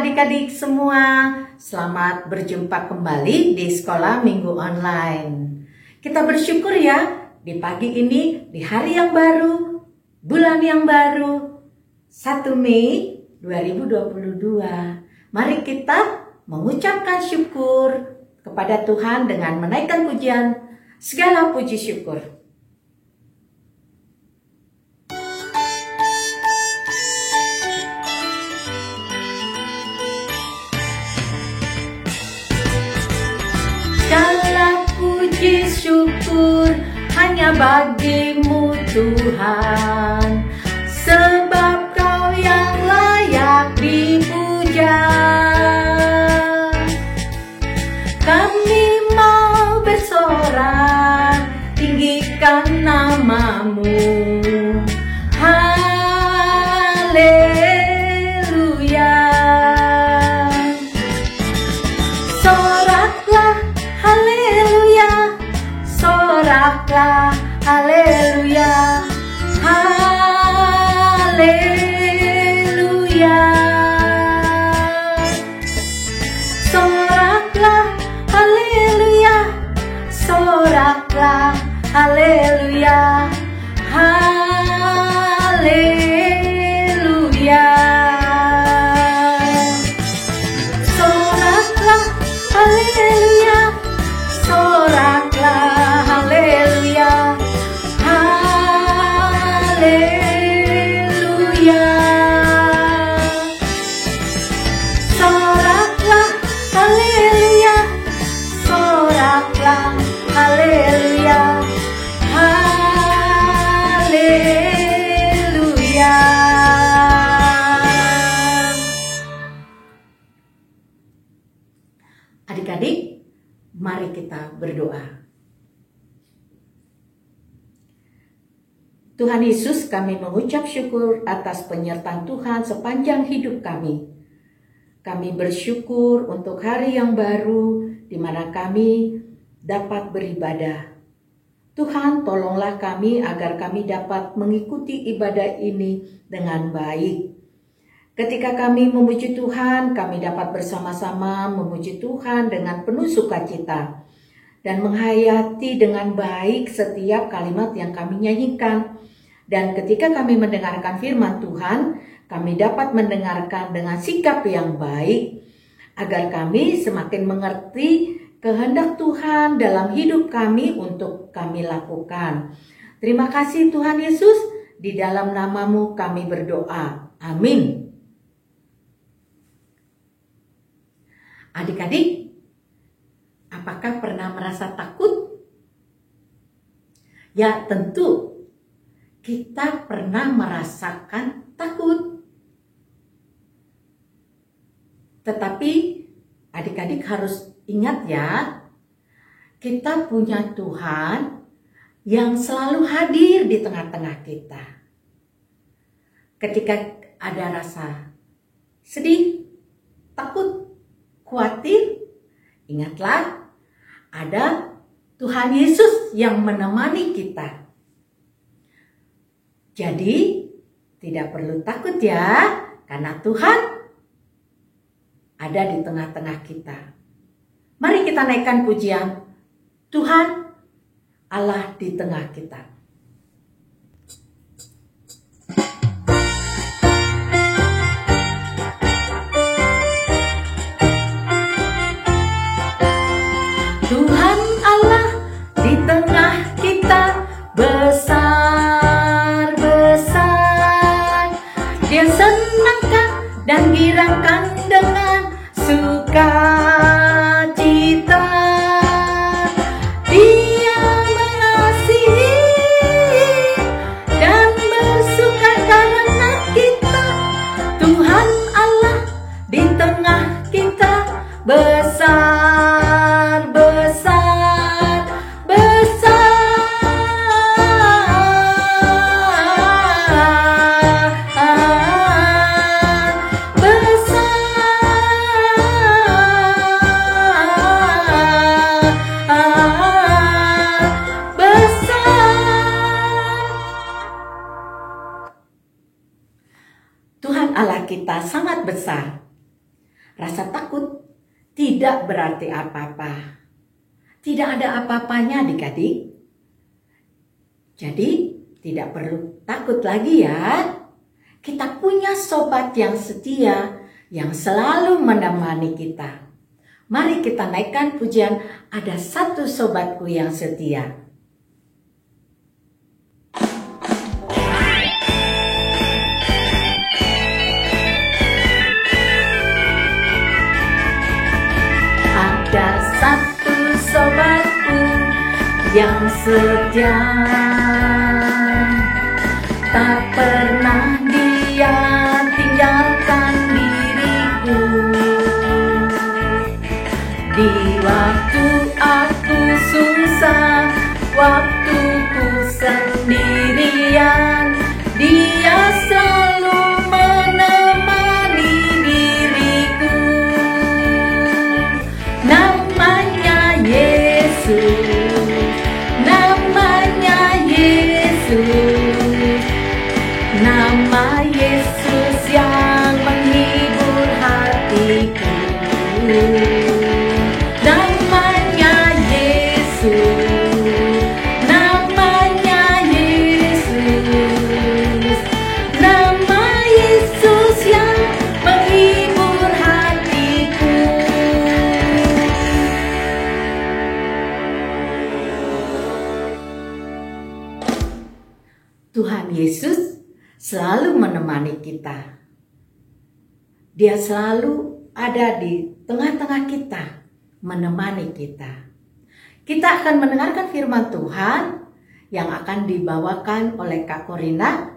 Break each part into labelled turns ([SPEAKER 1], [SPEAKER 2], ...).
[SPEAKER 1] adik-adik semua, selamat berjumpa kembali di Sekolah Minggu Online. Kita bersyukur ya, di pagi ini, di hari yang baru, bulan yang baru, 1 Mei 2022. Mari kita mengucapkan syukur kepada Tuhan dengan menaikkan pujian, segala puji syukur. Segala puji syukur hanya bagimu Tuhan, sebab Kau yang layak dipuja. Kami mau bersorak, tinggikan nama-Mu. Haleluya. Soraklah, haleluya. Soraklah, haleluya. Haleluya. Soraklah, haleluya. Soraklah, haleluya. Haleluya. Soraklah, haleluya. Soraklah, haleluya. Haleluya. Soraklah, haleluya. Soraklah, haleluya. Haleluya. Adik-adik, mari kita berdoa. Tuhan Yesus, kami mengucap syukur atas penyertaan Tuhan sepanjang hidup kami. Kami bersyukur untuk hari yang baru di mana kami dapat beribadah. Tuhan, tolonglah kami agar kami dapat mengikuti ibadah ini dengan baik. Ketika kami memuji Tuhan, kami dapat bersama-sama memuji Tuhan dengan penuh sukacita dan menghayati dengan baik setiap kalimat yang kami nyanyikan. Dan ketika kami mendengarkan firman Tuhan, kami dapat mendengarkan dengan sikap yang baik agar kami semakin mengerti kehendak Tuhan dalam hidup kami untuk kami lakukan. Terima kasih Tuhan Yesus, di dalam nama-Mu kami berdoa. Amin. Adik-adik, apakah pernah merasa takut? Ya, tentu kita pernah merasakan takut. Tetapi adik-adik harus ingat ya, kita punya Tuhan yang selalu hadir di tengah-tengah kita. Ketika ada rasa sedih, takut, khawatir, ingatlah ada Tuhan Yesus yang menemani kita. Jadi tidak perlu takut ya, karena Tuhan ada di tengah-tengah kita. Mari kita naikkan pujian, Tuhan Allah di tengah kita. Tuhan Allah di tengah kita, besar-besar. Dia senangkan dan girangkan dengan sukacita. Dia mengasihi dan bersuka karena kita. Tuhan Allah di tengah kita, besar-besar, besar. Tuhan Allah kita sangat besar. Rasa takut tidak berarti apa-apa. Tidak ada apa-apanya adik-adik. Jadi tidak perlu takut lagi ya. Kita punya sobat yang setia yang selalu menemani kita. Mari kita naikkan pujian "Ada Satu Sobatku Yang Setia". Ada satu sobatku yang setia, tak pernah dia tinggalkan diriku. Di waktu aku susah, waktuku sendirian, dia selalu menemani diriku. Namanya Yesus, namanya Yesus, nama Yesus yang menghibur hatiku. Namanya Yesus, namanya Yesus, nama Yesus yang menghibur hatiku. Tuhan Yesus selalu menemani kita. Dia selalu ada di tengah-tengah kita, menemani kita. Kita akan mendengarkan firman Tuhan yang akan dibawakan oleh Kak Korina.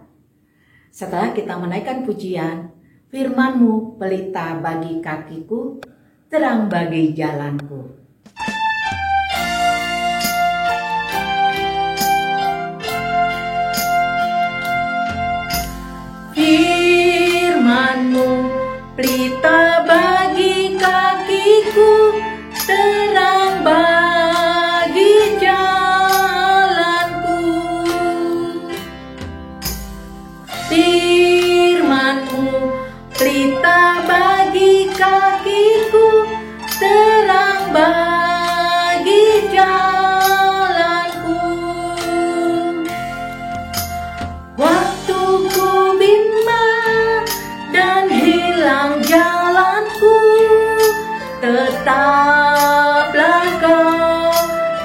[SPEAKER 1] Setelah kita menaikkan pujian, "Firman-Mu pelita bagi kakiku, terang bagi jalanku". Firman-Mu pelita bagi kakiku, terang bagi jalanku. Firman-Mu pelita bagi kakiku, terang bagi jalanku. Waktuku bimbang dan hilang jalanku, tetaplah Kau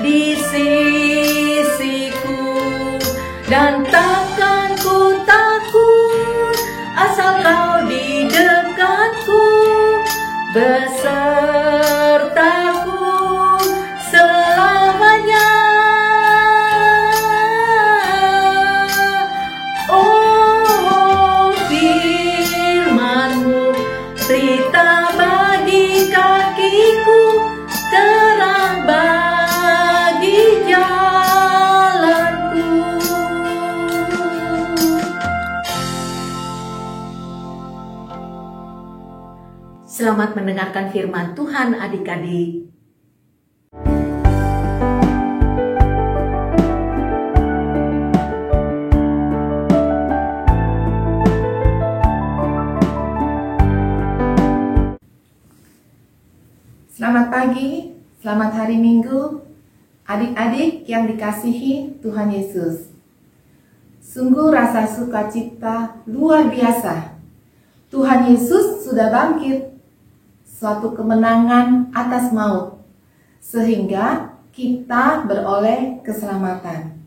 [SPEAKER 1] di sisiku, dan takkan ku takut asal Kau di dekatku, besertaku selamanya. Oh, firman-Mu pelita bagi kakiku, terang bagi jalanku. Selamat mendengarkan firman Tuhan adik-adik.
[SPEAKER 2] Selamat pagi, selamat hari Minggu, adik-adik yang dikasihi Tuhan Yesus. Sungguh rasa sukacita luar biasa. Tuhan Yesus sudah bangkit, suatu kemenangan atas maut, sehingga kita beroleh keselamatan.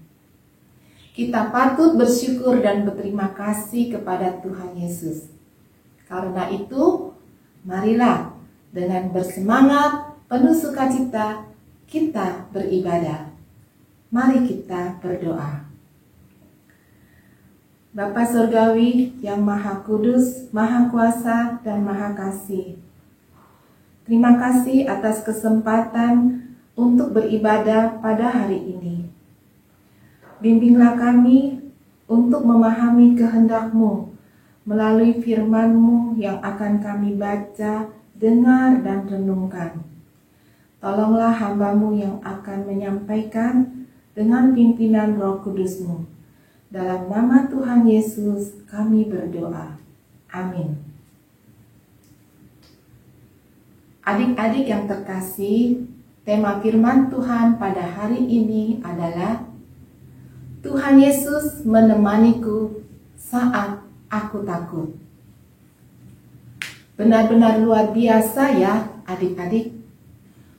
[SPEAKER 2] Kita patut bersyukur dan berterima kasih kepada Tuhan Yesus. Karena itu, marilah dengan bersemangat, penuh sukacita, kita beribadah. Mari kita berdoa. Bapa Surgawi yang Maha Kudus, Maha Kuasa, dan Maha Kasih. Terima kasih atas kesempatan untuk beribadah pada hari ini. Bimbinglah kami untuk memahami kehendak-Mu melalui firman-Mu yang akan kami baca, dengar, dan renungkan. Tolonglah hamba-Mu yang akan menyampaikan dengan pimpinan Roh Kudus-Mu. Dalam nama Tuhan Yesus kami berdoa. Amin. Adik-adik yang terkasih, tema firman Tuhan pada hari ini adalah Tuhan Yesus menemaniku saat aku takut. Benar-benar luar biasa ya adik-adik.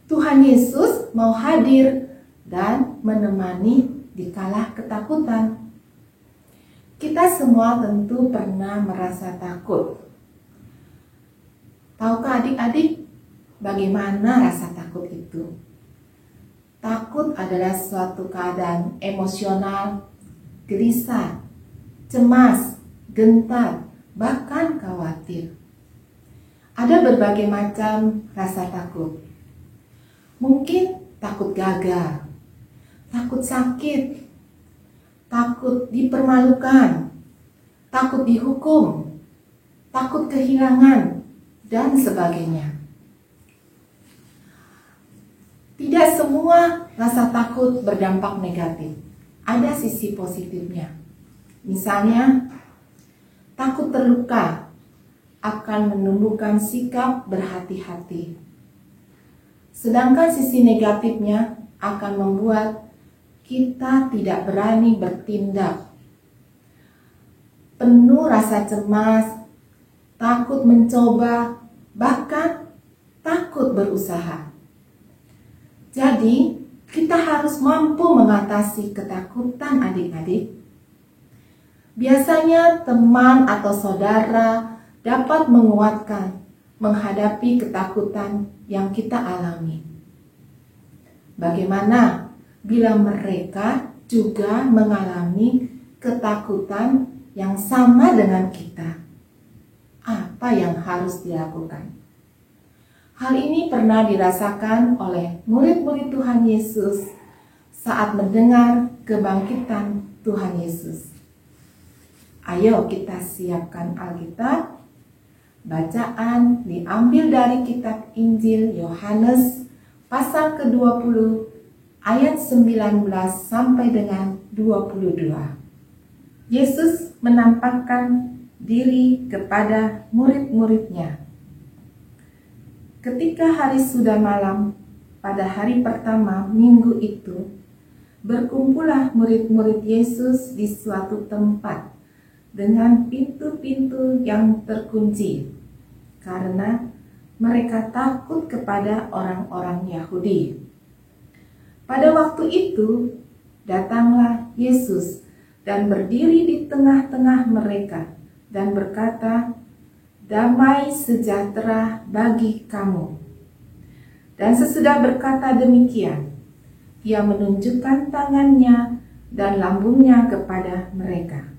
[SPEAKER 2] Tuhan Yesus mau hadir dan menemani di kala ketakutan. Kita semua tentu pernah merasa takut. Tahukah adik-adik bagaimana rasa takut itu? Takut adalah suatu keadaan emosional, gelisah, cemas, gentar, bahkan khawatir. Ada berbagai macam rasa takut. Mungkin takut gagal, takut sakit, takut dipermalukan, takut dihukum, takut kehilangan, dan sebagainya. Tidak semua rasa takut berdampak negatif. Ada sisi positifnya. Misalnya, takut terluka akan menumbuhkan sikap berhati-hati. Sedangkan sisi negatifnya akan membuat kita tidak berani bertindak. Penuh rasa cemas, takut mencoba, bahkan takut berusaha. Jadi, kita harus mampu mengatasi ketakutan adik-adik. Biasanya teman atau saudara dapat menguatkan menghadapi ketakutan yang kita alami. Bagaimana bila mereka juga mengalami ketakutan yang sama dengan kita? Apa yang harus dilakukan? Hal ini pernah dirasakan oleh murid-murid Tuhan Yesus saat mendengar kebangkitan Tuhan Yesus. Ayo kita siapkan Alkitab. Bacaan diambil dari kitab Injil Yohanes pasal ke-20 ayat 19 sampai dengan 22. Yesus menampakkan diri kepada murid-muridnya. Ketika hari sudah malam, pada hari pertama minggu itu, berkumpullah murid-murid Yesus di suatu tempat dengan pintu-pintu yang terkunci, karena mereka takut kepada orang-orang Yahudi. Pada waktu itu, datanglah Yesus dan berdiri di tengah-tengah mereka dan berkata, "Damai sejahtera bagi kamu." Dan sesudah berkata demikian, ia menunjukkan tangannya dan lambungnya kepada mereka.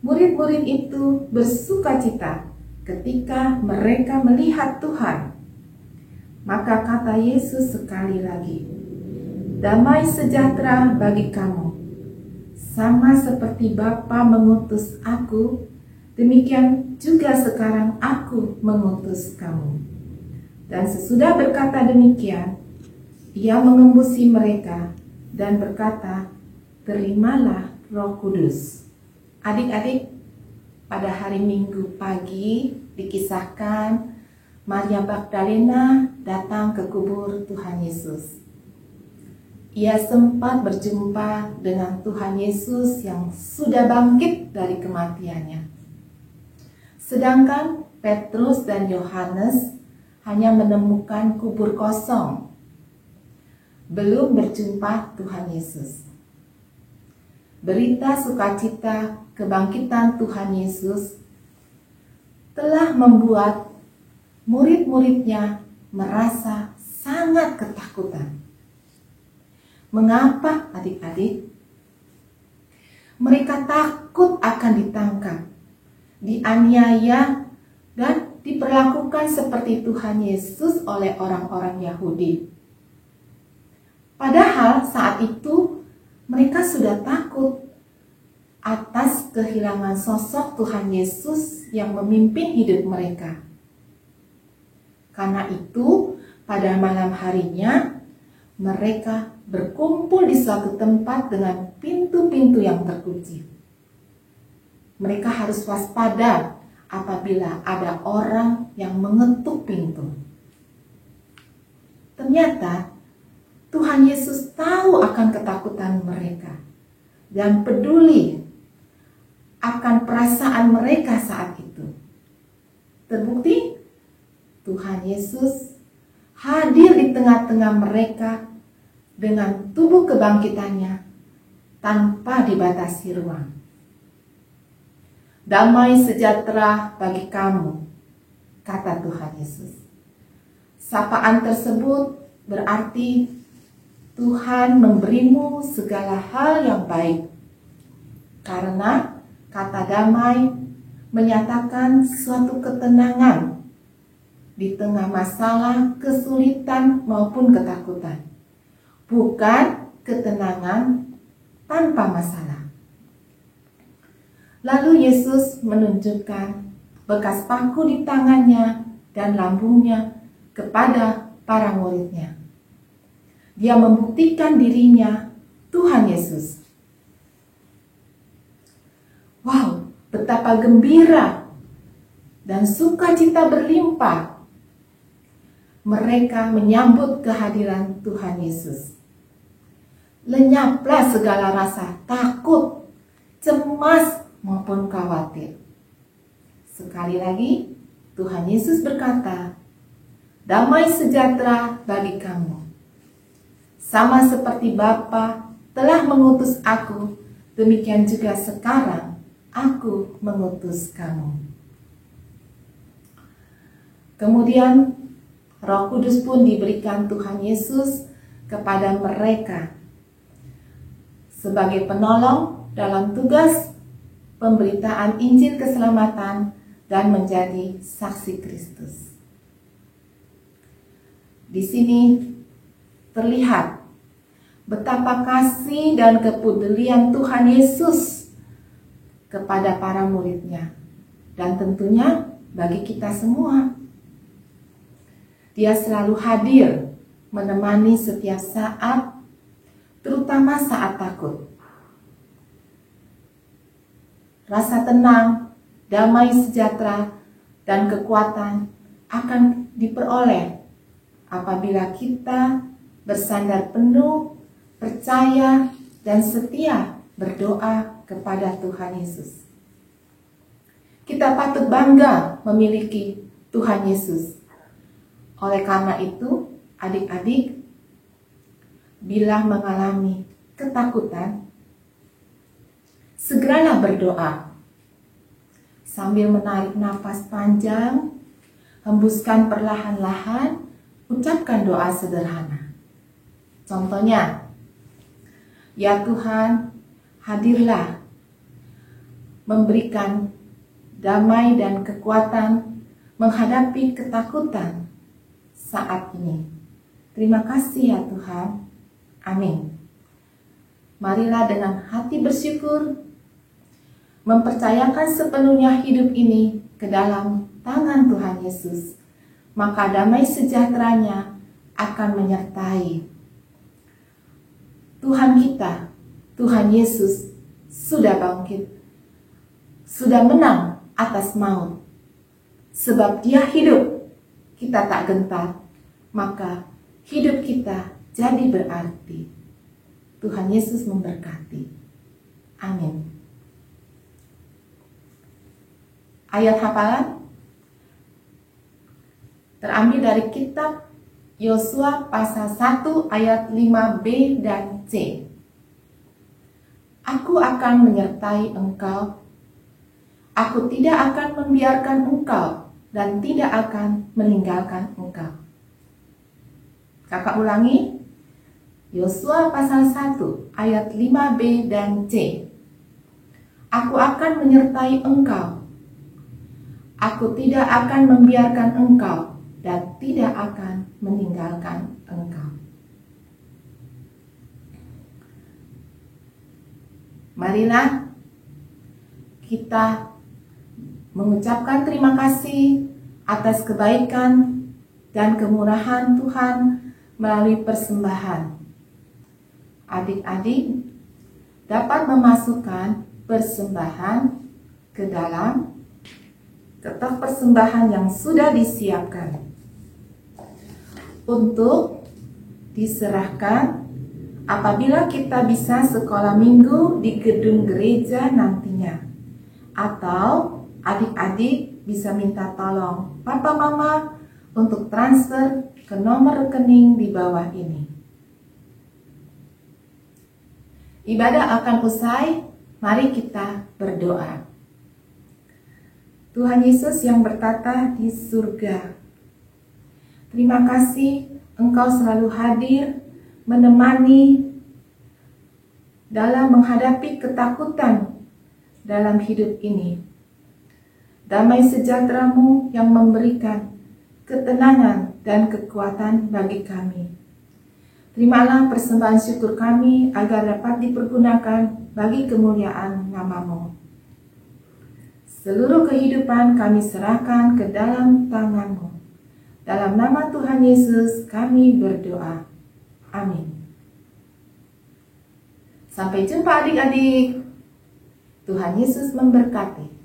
[SPEAKER 2] Murid-murid itu bersukacita ketika mereka melihat Tuhan. Maka kata Yesus sekali lagi, "Damai sejahtera bagi kamu. Sama seperti Bapa mengutus aku, demikian juga sekarang aku mengutus kamu." Dan sesudah berkata demikian, ia mengembusi mereka dan berkata, "Terimalah Roh Kudus." Adik-adik, pada hari Minggu pagi dikisahkan Maria Magdalena datang ke kubur Tuhan Yesus. Ia sempat berjumpa dengan Tuhan Yesus yang sudah bangkit dari kematiannya. Sedangkan Petrus dan Yohanes hanya menemukan kubur kosong, belum berjumpa Tuhan Yesus. Berita sukacita kebangkitan Tuhan Yesus telah membuat murid-muridnya merasa sangat ketakutan. Mengapa adik-adik? Mereka takut akan ditangkap, dianiaya, dan diperlakukan seperti Tuhan Yesus oleh orang-orang Yahudi. Padahal saat itu mereka sudah takut atas kehilangan sosok Tuhan Yesus yang memimpin hidup mereka. Karena itu, pada malam harinya mereka berkumpul di suatu tempat dengan pintu-pintu yang terkunci. Mereka harus waspada apabila ada orang yang mengetuk pintu. Ternyata Tuhan Yesus tahu akan ketakutan mereka dan peduli akan perasaan mereka saat itu. Terbukti Tuhan Yesus hadir di tengah-tengah mereka dengan tubuh kebangkitannya tanpa dibatasi ruang. Damai sejahtera bagi kamu, kata Tuhan Yesus. Sapaan tersebut berarti Tuhan memberimu segala hal yang baik. Karena kata damai menyatakan suatu ketenangan di tengah masalah, kesulitan maupun ketakutan. Bukan ketenangan tanpa masalah. Lalu Yesus menunjukkan bekas paku di tangannya dan lambungnya kepada para muridnya. Dia membuktikan dirinya Tuhan Yesus. Wow, betapa gembira dan sukacita berlimpah mereka menyambut kehadiran Tuhan Yesus. Lenyaplah segala rasa takut, cemas, maupun khawatir. Sekali lagi, Tuhan Yesus berkata, damai sejahtera bagi kamu. Sama seperti Bapa telah mengutus aku, demikian juga sekarang aku mengutus kamu. Kemudian Roh Kudus pun diberikan Tuhan Yesus kepada mereka sebagai penolong dalam tugas pemberitaan Injil keselamatan dan menjadi saksi Kristus. Di sini terlihat betapa kasih dan kepedulian Tuhan Yesus kepada para muridnya dan tentunya bagi kita semua. Dia selalu hadir menemani setiap saat, terutama saat takut. Rasa tenang, damai sejahtera, dan kekuatan akan diperoleh apabila kita bersandar penuh, percaya, dan setia berdoa kepada Tuhan Yesus. Kita patut bangga memiliki Tuhan Yesus. Oleh karena itu, adik-adik, bila mengalami ketakutan, segeralah berdoa. Sambil menarik nafas panjang, hembuskan perlahan-lahan, ucapkan doa sederhana. Contohnya, ya Tuhan, hadirlah memberikan damai dan kekuatan menghadapi ketakutan saat ini. Terima kasih ya Tuhan. Amin. Marilah dengan hati bersyukur mempercayakan sepenuhnya hidup ini ke dalam tangan Tuhan Yesus. Maka damai sejahteranya akan menyertai. Tuhan kita, Tuhan Yesus, sudah bangkit, sudah menang atas maut. Sebab Dia hidup, kita tak gentar, maka hidup kita jadi berarti. Tuhan Yesus memberkati. Amin. Ayat hafalan terambil dari kitab Yosua pasal 1 ayat 5b dan c. Aku akan menyertai engkau. Aku tidak akan membiarkan engkau dan tidak akan meninggalkan engkau. Kakak ulangi. Yosua pasal 1 ayat 5b dan c. Aku akan menyertai engkau. Aku tidak akan membiarkan engkau dan tidak akan meninggalkan engkau. Marilah kita mengucapkan terima kasih atas kebaikan dan kemurahan Tuhan melalui persembahan. Adik-adik dapat memasukkan persembahan ke dalam kotak persembahan yang sudah disiapkan. Untuk diserahkan apabila kita bisa sekolah minggu di gedung gereja nantinya. Atau adik-adik bisa minta tolong papa mama untuk transfer ke nomor rekening di bawah ini. Ibadah akan usai, mari kita berdoa. Tuhan Yesus yang bertata di surga, terima kasih Engkau selalu hadir menemani dalam menghadapi ketakutan dalam hidup ini. Damai sejahtera-Mu yang memberikan ketenangan dan kekuatan bagi kami. Terimalah persembahan syukur kami agar dapat dipergunakan bagi kemuliaan nama-Mu. Seluruh kehidupan kami serahkan ke dalam tangan-Mu. Dalam nama Tuhan Yesus kami berdoa. Amin. Sampai jumpa adik-adik. Tuhan Yesus memberkati.